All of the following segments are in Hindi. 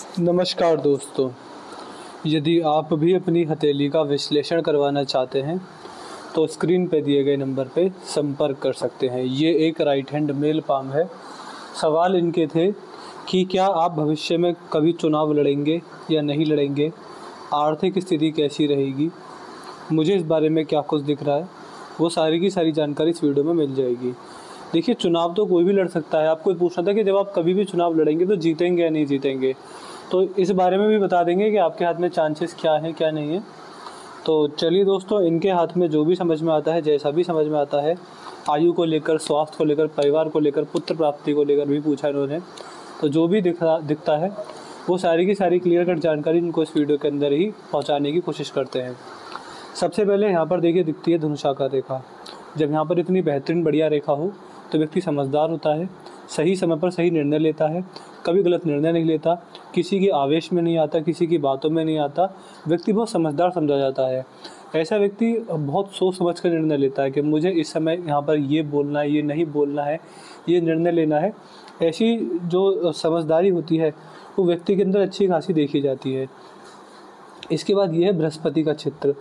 नमस्कार दोस्तों, यदि आप भी अपनी हथेली का विश्लेषण करवाना चाहते हैं तो स्क्रीन पर दिए गए नंबर पे संपर्क कर सकते हैं। ये एक राइट हैंड मेल पाम है। सवाल इनके थे कि क्या आप भविष्य में कभी चुनाव लड़ेंगे या नहीं लड़ेंगे, आर्थिक स्थिति कैसी रहेगी, मुझे इस बारे में क्या कुछ दिख रहा है, वो सारी की सारी जानकारी इस वीडियो में मिल जाएगी। देखिए, चुनाव तो कोई भी लड़ सकता है। आपको पूछना था कि जब आप कभी भी चुनाव लड़ेंगे तो जीतेंगे या नहीं जीतेंगे, तो इस बारे में भी बता देंगे कि आपके हाथ में चांसेस क्या हैं क्या नहीं है। तो चलिए दोस्तों, इनके हाथ में जो भी समझ में आता है, जैसा भी समझ में आता है, आयु को लेकर, स्वास्थ्य को लेकर, परिवार को लेकर, पुत्र प्राप्ति को लेकर भी पूछा इन्होंने, तो जो भी दिखता है वो सारी की सारी क्लियर कट जानकारी इनको इस वीडियो के अंदर ही पहुँचाने की कोशिश करते हैं। सबसे पहले यहाँ पर देखिए दिखती है धनुषाकार रेखा। जब यहाँ पर इतनी बेहतरीन बढ़िया रेखा हो तो व्यक्ति समझदार होता है, सही समय पर सही निर्णय लेता है, कभी गलत निर्णय नहीं लेता, किसी की आवेश में नहीं आता, किसी की बातों में नहीं आता, व्यक्ति बहुत समझदार समझा जाता है। ऐसा व्यक्ति बहुत सोच समझ कर निर्णय लेता है कि मुझे इस समय यहाँ पर ये बोलना है, ये नहीं बोलना है, ये निर्णय लेना है। ऐसी जो समझदारी होती है वो व्यक्ति के अंदर अच्छी खासी देखी जाती है। इसके बाद ये है बृहस्पति का क्षेत्र।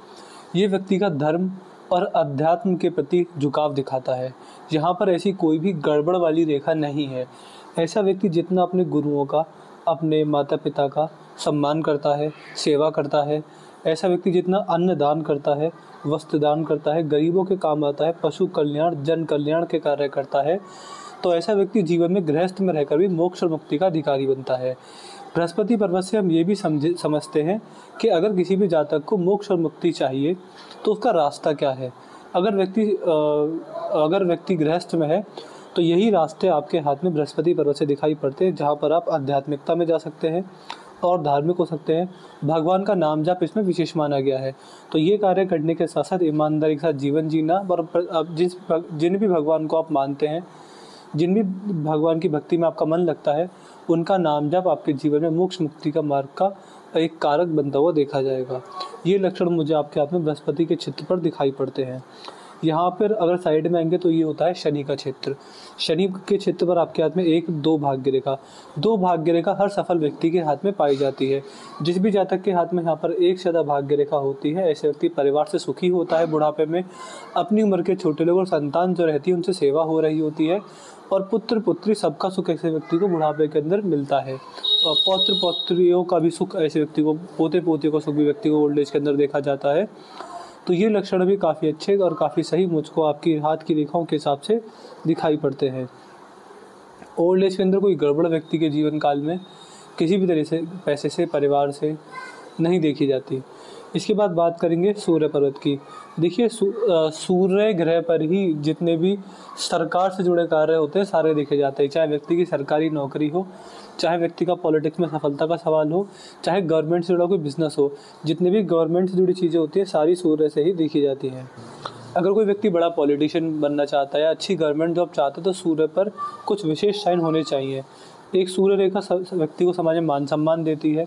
ये व्यक्ति का धर्म और अध्यात्म के प्रति झुकाव दिखाता है। यहाँ पर ऐसी कोई भी गड़बड़ वाली रेखा नहीं है। ऐसा व्यक्ति जितना अपने गुरुओं का, अपने माता पिता का सम्मान करता है, सेवा करता है, ऐसा व्यक्ति जितना अन्न दान करता है, वस्त्र दान करता है, गरीबों के काम आता है, पशु कल्याण, जन कल्याण के कार्य करता है, तो ऐसा व्यक्ति जीवन में गृहस्थ में रहकर भी मोक्ष और मुक्ति का अधिकारी बनता है। बृहस्पति पर्वत से हम ये भी समझते हैं कि अगर किसी भी जातक को मोक्ष और मुक्ति चाहिए तो उसका रास्ता क्या है। अगर व्यक्ति गृहस्थ में है तो यही रास्ते आपके हाथ में बृहस्पति पर्वत से दिखाई पड़ते हैं, जहाँ पर आप आध्यात्मिकता में जा सकते हैं और धार्मिक हो सकते हैं। भगवान का नाम जाप इसमें विशेष माना गया है। तो ये कार्य करने के साथ साथ ईमानदारी के साथ जीवन जीना और जिन भी भगवान को आप मानते हैं, जिन भी भगवान की भक्ति में आपका मन लगता है, उनका नाम जप आपके जीवन में मोक्ष मुक्ति का मार्ग का एक कारक बनता हुआ देखा जाएगा। ये लक्षण मुझे आपके हाथ में बृहस्पति के क्षेत्र पर दिखाई पड़ते हैं। यहाँ पर अगर साइड में आएंगे तो ये होता है शनि का क्षेत्र। शनि के क्षेत्र पर आपके हाथ में दो भाग्य रेखा हर सफल व्यक्ति के हाथ में पाई जाती है। जिस भी जातक के हाथ में यहाँ पर एक से ज़्यादा भाग्य रेखा होती है, ऐसे व्यक्ति परिवार से सुखी होता है। बुढ़ापे में अपनी उम्र के छोटे लोग और संतान जो रहती है उनसे सेवा हो रही होती है, और पुत्र पुत्री सबका सुख ऐसे व्यक्ति को बुढ़ापे के अंदर मिलता है। और पौत्र पौत्रियों का भी सुख ऐसे व्यक्ति को, पोते पोतियों का सुख भी व्यक्ति को ओल्ड एज के अंदर देखा जाता है। तो ये लक्षण भी काफ़ी अच्छे और काफ़ी सही मुझको आपकी हाथ की रेखाओं के हिसाब से दिखाई पड़ते हैं। ओल्ड एज के अंदर कोई गड़बड़ व्यक्ति के जीवन काल में किसी भी तरह से, पैसे से, परिवार से नहीं देखी जाती। इसके बाद बात करेंगे सूर्य पर्वत की। देखिए, सूर्य ग्रह पर ही जितने भी सरकार से जुड़े कार्य होते हैं सारे देखे जाते हैं। चाहे व्यक्ति की सरकारी नौकरी हो, चाहे व्यक्ति का पॉलिटिक्स में सफलता का सवाल हो, चाहे गवर्नमेंट से जुड़ा कोई बिजनेस हो, जितने भी गवर्नमेंट से जुड़ी चीज़ें होती हैं सारी सूर्य से ही देखी जाती हैं। अगर कोई व्यक्ति बड़ा पॉलिटिशियन बनना चाहता है या अच्छी गवर्नमेंट जॉब चाहता है तो सूर्य पर कुछ विशेष साइन होने चाहिए। एक सूर्य रेखा व्यक्ति को समाज में मान सम्मान देती है,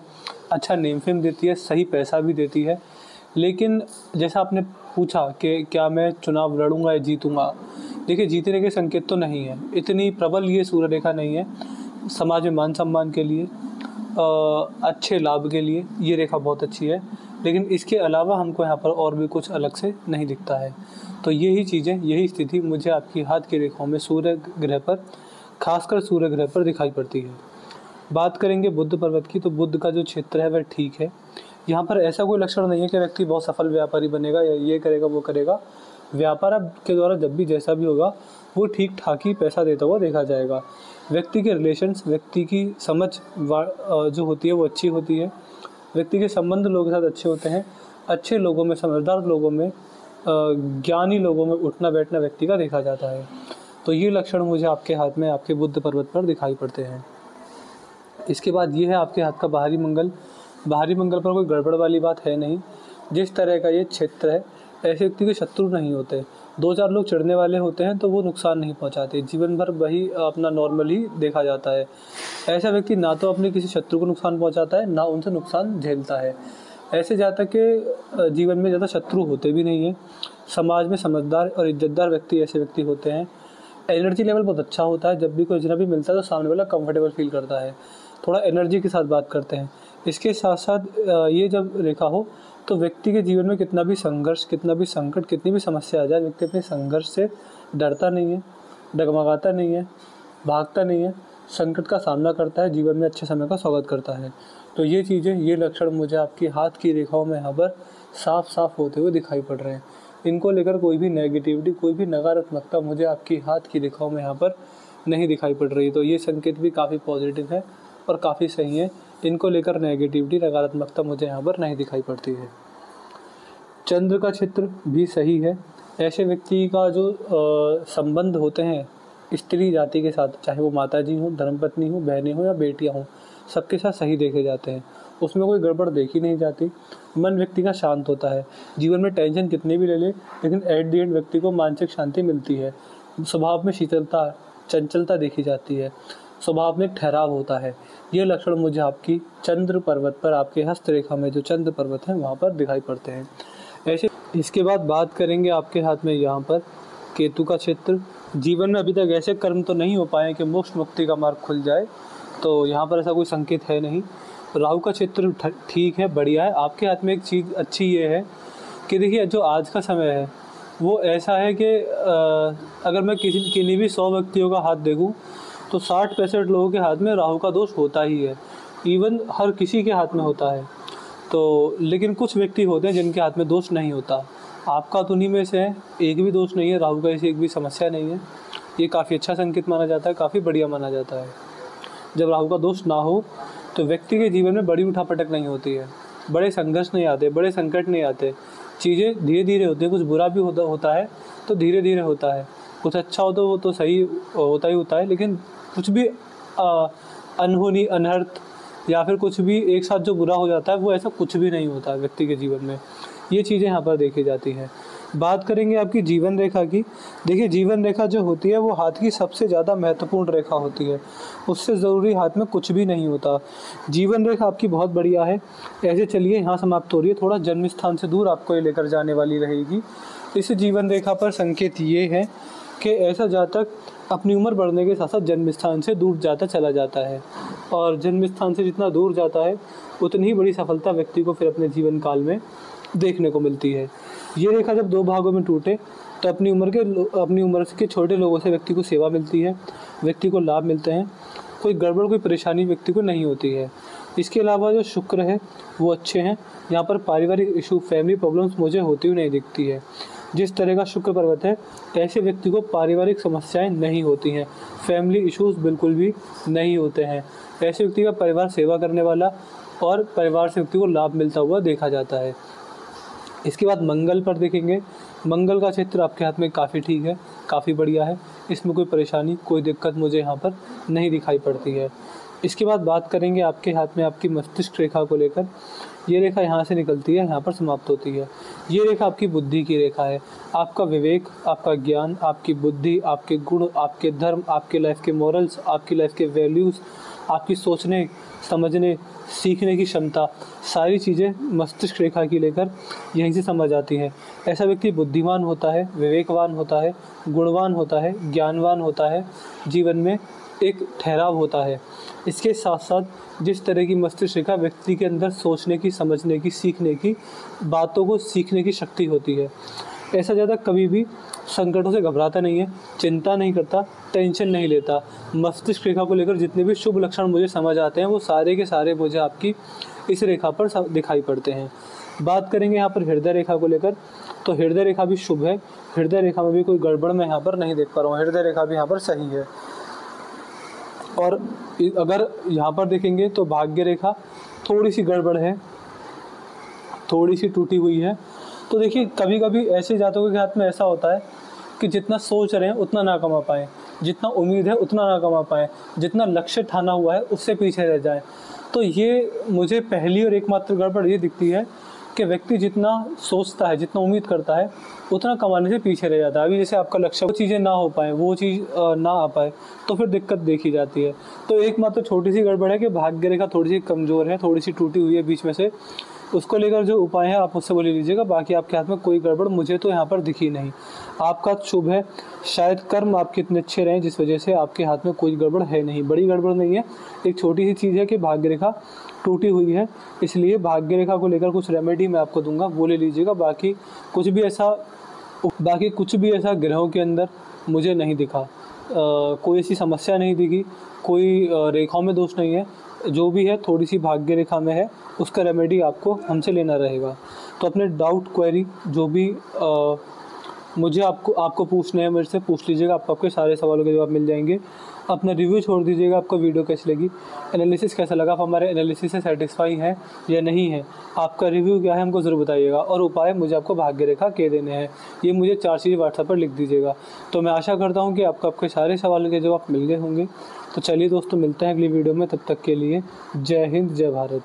अच्छा नेम फेम देती है, सही पैसा भी देती है। लेकिन जैसा आपने पूछा कि क्या मैं चुनाव लड़ूंगा या जीतूंगा, देखिए जीतने के संकेत तो नहीं है, इतनी प्रबल ये सूर्य रेखा नहीं है। समाज में मान सम्मान के लिए, अच्छे लाभ के लिए ये रेखा बहुत अच्छी है, लेकिन इसके अलावा हमको यहाँ पर और भी कुछ अलग से नहीं दिखता है। तो यही चीज़ें, यही स्थिति मुझे आपकी हाथ की रेखाओं में सूर्य ग्रह पर, खासकर सूर्य ग्रह पर दिखाई पड़ती है। बात करेंगे बुध पर्वत की, तो बुध का जो क्षेत्र है वह ठीक है। यहाँ पर ऐसा कोई लक्षण नहीं है कि व्यक्ति बहुत सफल व्यापारी बनेगा या ये करेगा वो करेगा। व्यापार के द्वारा जब भी जैसा भी होगा वो ठीक ठाक ही पैसा देता हुआ देखा जाएगा। व्यक्ति के रिलेशंस, व्यक्ति की समझ जो होती है वो अच्छी होती है। व्यक्ति के संबंध लोगों के साथ अच्छे होते हैं। अच्छे लोगों में, समझदार लोगों में, ज्ञानी लोगों में उठना बैठना व्यक्ति का देखा जाता है। तो ये लक्षण मुझे आपके हाथ में, आपके बुध पर्वत पर दिखाई पड़ते हैं। इसके बाद ये है आपके हाथ का बाहरी मंगल। बाहरी मंगल पर कोई गड़बड़ वाली बात है नहीं। जिस तरह का ये क्षेत्र है, ऐसे व्यक्ति के शत्रु नहीं होते। दो चार लोग चिढ़ने वाले होते हैं तो वो नुकसान नहीं पहुंचाते, जीवन भर वही अपना नॉर्मल ही देखा जाता है। ऐसा व्यक्ति ना तो अपने किसी शत्रु को नुकसान पहुंचाता है, ना उनसे नुकसान झेलता है। ऐसे जातक के जीवन में ज़्यादा शत्रु होते भी नहीं हैं। समाज में समझदार और इज्जतदार व्यक्ति ऐसे व्यक्ति होते हैं। एनर्जी लेवल बहुत अच्छा होता है। जब भी कोई अजनबी मिलता है तो सामने वाला कंफर्टेबल फील करता है। थोड़ा एनर्जी के साथ बात करते हैं। इसके साथ साथ ये जब रेखा हो तो व्यक्ति के जीवन में कितना भी संघर्ष, कितना भी संकट, कितनी भी समस्या आ जाए, व्यक्ति अपने संघर्ष से डरता नहीं है, डगमगाता नहीं है, भागता नहीं है, संकट का सामना करता है, जीवन में अच्छे समय का स्वागत करता है। तो ये चीज़ें, ये लक्षण मुझे आपकी हाथ की रेखाओं में यहाँ पर साफ साफ होते हुए दिखाई पड़ रहे हैं। इनको लेकर कोई भी नेगेटिविटी, कोई भी नकारात्मकता मुझे आपकी हाथ की रेखाओं में यहाँ पर नहीं दिखाई पड़ रही। तो ये संकेत भी काफ़ी पॉजिटिव है और काफ़ी सही है। इनको लेकर नेगेटिविटी, नकारात्मकता मुझे यहाँ पर नहीं दिखाई पड़ती है। चंद्र का चित्र भी सही है। ऐसे व्यक्ति का जो संबंध होते हैं स्त्री जाति के साथ, चाहे वो माताजी हो, धर्मपत्नी हो, बहनें हो या बेटियां हो, सबके साथ सही देखे जाते हैं। उसमें कोई गड़बड़ देखी नहीं जाती। मन व्यक्ति का शांत होता है। जीवन में टेंशन कितनी भी ले ले, लेकिन एट द एंड व्यक्ति को मानसिक शांति मिलती है। स्वभाव में शीतलता, चंचलता देखी जाती है। स्वभाव में ठहराव होता है। ये लक्षण मुझे आपकी चंद्र पर्वत पर, आपके हस्तरेखा में जो चंद्र पर्वत है वहाँ पर दिखाई पड़ते हैं। ऐसे इसके बाद बात करेंगे आपके हाथ में यहाँ पर केतु का क्षेत्र। जीवन में अभी तक ऐसे कर्म तो नहीं हो पाए कि मोक्ष मुक्ति का मार्ग खुल जाए, तो यहाँ पर ऐसा कोई संकेत है नहीं। राहु का क्षेत्र ठीक है, बढ़िया है। आपके हाथ में एक चीज़ अच्छी ये है कि देखिए, जो आज का समय है वो ऐसा है कि अगर मैं किन्हीं भी 100 व्यक्तियों का हाथ देखूँ तो 60-65 लोगों के हाथ में राहु का दोष होता ही है। इवन हर किसी के हाथ में होता है। तो लेकिन कुछ व्यक्ति होते हैं जिनके हाथ में दोष नहीं होता। आपका तो उन्हीं में से है, एक भी दोष नहीं है, राहु का ऐसी एक भी समस्या नहीं है। ये काफ़ी अच्छा संकेत माना जाता है, काफ़ी बढ़िया माना जाता है। जब राहु का दोष ना हो तो व्यक्ति के जीवन में बड़ी उठापटक नहीं होती है, बड़े संघर्ष नहीं आते, बड़े संकट नहीं आते। चीज़ें धीरे धीरे होती हैं। कुछ बुरा भी होता है तो धीरे धीरे होता है, कुछ अच्छा हो तो वो तो सही होता ही होता है। लेकिन कुछ भी अनहोनी, अनर्थ या फिर कुछ भी एक साथ जो बुरा हो जाता है, वो ऐसा कुछ भी नहीं होता है व्यक्ति के जीवन में। ये चीज़ें यहाँ पर देखी जाती हैं। बात करेंगे आपकी जीवन रेखा की। देखिए, जीवन रेखा जो होती है वो हाथ की सबसे ज़्यादा महत्वपूर्ण रेखा होती है। उससे ज़रूरी हाथ में कुछ भी नहीं होता। जीवन रेखा आपकी बहुत बढ़िया है। ऐसे चलिए, यहाँ समाप्त हो रही है। थोड़ा जन्म स्थान से दूर आपको ये लेकर जाने वाली रहेगी। इस जीवन रेखा पर संकेत ये है कि ऐसा जातक अपनी उम्र बढ़ने के साथ साथ जन्म स्थान से दूर जाता चला जाता है, और जन्म स्थान से जितना दूर जाता है उतनी ही बड़ी सफलता व्यक्ति को फिर अपने जीवन काल में देखने को मिलती है। ये रेखा जब 2 भागों में टूटे तो अपनी उम्र के छोटे लोगों से व्यक्ति को सेवा मिलती है, व्यक्ति को लाभ मिलते हैं, कोई गड़बड़, कोई परेशानी व्यक्ति को नहीं होती है। इसके अलावा जो शुक्र है वो अच्छे हैं। यहाँ पर पारिवारिक इशू, फैमिली प्रॉब्लम्स मुझे होती हुई नहीं दिखती है। जिस तरह का शुक्र पर्वत है, ऐसे व्यक्ति को पारिवारिक समस्याएं नहीं होती हैं, फैमिली इश्यूज बिल्कुल भी नहीं होते हैं। ऐसे व्यक्ति का परिवार सेवा करने वाला और परिवार से व्यक्ति को लाभ मिलता हुआ देखा जाता है। इसके बाद मंगल पर देखेंगे। मंगल का क्षेत्र आपके हाथ में काफ़ी ठीक है, काफ़ी बढ़िया है। इसमें कोई परेशानी, कोई दिक्कत मुझे यहाँ पर नहीं दिखाई पड़ती है। इसके बाद बात करेंगे आपके हाथ में आपकी मस्तिष्क रेखा को लेकर। ये रेखा यहाँ से निकलती है, यहाँ पर समाप्त होती है। ये रेखा आपकी बुद्धि की रेखा है। आपका विवेक, आपका ज्ञान, आपकी बुद्धि, आपके गुण, आपके धर्म, आपके लाइफ के मॉरल्स, आपकी लाइफ के वैल्यूज़, आपकी सोचने, समझने, सीखने की क्षमता, सारी चीज़ें मस्तिष्क रेखा की लेकर यहीं से समझ आती हैं। ऐसा व्यक्ति बुद्धिमान होता है, विवेकवान होता है, गुणवान होता है, ज्ञानवान होता है, जीवन में एक ठहराव होता है। इसके साथ साथ जिस तरह की मस्तिष्क रेखा व्यक्ति के अंदर सोचने की, समझने की, सीखने की, बातों को सीखने की शक्ति होती है। ऐसा ज़्यादा कभी भी संकटों से घबराता नहीं है, चिंता नहीं करता, टेंशन नहीं लेता। मस्तिष्क रेखा को लेकर जितने भी शुभ लक्षण मुझे समझ आते हैं वो सारे के सारे मुझे आपकी इस रेखा पर दिखाई पड़ते हैं। बात करेंगे यहाँ पर हृदय रेखा को लेकर, तो हृदय रेखा भी शुभ है। हृदय रेखा में भी कोई गड़बड़ मैं यहाँ पर नहीं देख पा रहा हूँ। हृदय रेखा भी यहाँ पर सही है। और अगर यहाँ पर देखेंगे तो भाग्य रेखा थोड़ी सी गड़बड़ है, थोड़ी सी टूटी हुई है। तो देखिए, कभी कभी ऐसे जातकों के हाथ में ऐसा होता है कि जितना सोच रहे हैं उतना ना कमा पाएँ, जितना उम्मीद है उतना ना कमा पाएँ, जितना लक्ष्य ठाना हुआ है उससे पीछे रह जाए। तो ये मुझे पहली और एकमात्र गड़बड़ ये दिखती है कि व्यक्ति जितना सोचता है, जितना उम्मीद करता है, उतना कमाने से पीछे रह जाता है। अभी जैसे आपका लक्ष्य, वो चीज़ें ना हो पाए, वो चीज़ ना आ पाए, तो फिर दिक्कत देखी जाती है। तो एकमात्र छोटी सी गड़बड़ है कि भाग्य रेखा थोड़ी सी कमज़ोर है, थोड़ी सी टूटी हुई है बीच में से। उसको लेकर जो उपाय है आप मुझसे बोले लीजिएगा। बाकी आपके हाथ में कोई गड़बड़ मुझे तो यहाँ पर दिखी नहीं। आपका शुभ है, शायद कर्म आपके इतने अच्छे रहें जिस वजह से आपके हाथ में कोई गड़बड़ है नहीं, बड़ी गड़बड़ नहीं है। एक छोटी सी चीज़ है कि भाग्य रेखा टूटी हुई है, इसलिए भाग्य रेखा को लेकर कुछ रेमेडी मैं आपको दूंगा, वो ले लीजिएगा। बाकी कुछ भी ऐसा ग्रहों के अंदर मुझे नहीं दिखा, कोई ऐसी समस्या नहीं दिखी, कोई रेखाओं में दोष नहीं है। जो भी है थोड़ी सी भाग्य रेखा में है, उसका रेमेडी आपको हमसे लेना रहेगा। तो अपने डाउट क्वेरी जो भी मुझे आपको पूछने हैं मेरे से पूछ लीजिएगा, आपको आपके सारे सवालों के जवाब मिल जाएंगे। अपना रिव्यू छोड़ दीजिएगा, आपको वीडियो कैसी लगी, एनालिसिस कैसा लगा, आप हमारे एनालिसिस से सेटिस्फाई हैं या नहीं है, आपका रिव्यू क्या है हमको ज़रूर बताइएगा। और उपाय मुझे आपको भाग्य रेखा के देने हैं, ये मुझे 4 चीज़ व्हाट्सएप पर लिख दीजिएगा। तो मैं आशा करता हूँ कि आपको आपके सारे सवालों के जवाब मिल गए होंगे। तो चलिए दोस्तों, मिलते हैं अगली वीडियो में, तब तक के लिए जय हिंद, जय भारत।